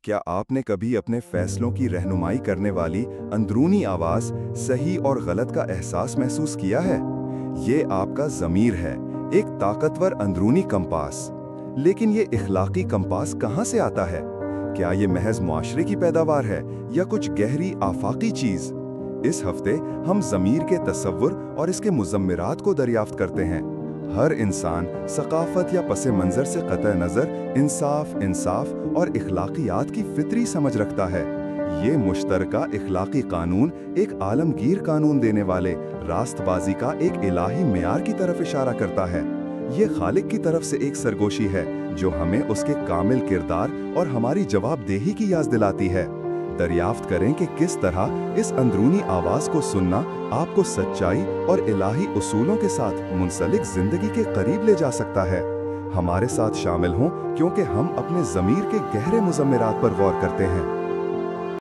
क्या आपने कभी अपने फैसलों की रहनुमाई करने वाली अंदरूनी आवाज सही और गलत का एहसास महसूस किया है? ये आपका ज़मीर है, एक ताकतवर अंदरूनी कंपास। लेकिन ये इखलाकी कंपास कहाँ से आता है? क्या ये महज मुआशरे की पैदावार है या कुछ गहरी आफाकी चीज़? इस हफ्ते हम ज़मीर के तसव्वुर और इसके मुज़म्मिरात को दरियाफ्त करते हैं। हर इंसान सकाफत या पस मंज़र से कतई नज़र इंसाफ और इखलाकियात की फितरी समझ रखता है। ये मुश्तरका इखलाकी कानून एक आलमगीर कानून देने वाले रास्तबाजी का एक इलाही मेयार की तरफ इशारा करता है। ये खालिक की तरफ से एक सरगोशी है जो हमें उसके कामिल किरदार और हमारी जवाबदेही की याद दिलाती है। दरियाफ्त करें कि किस तरह इस अंदरूनी आवाज़ को सुनना आपको सच्चाई और इलाही उसूलों के साथ मुंसलिक जिंदगी के करीब ले जा सकता है। हमारे साथ शामिल हों क्योंकि हम अपने ज़मीर के गहरे मुज़म्मिरात पर गौर करते हैं।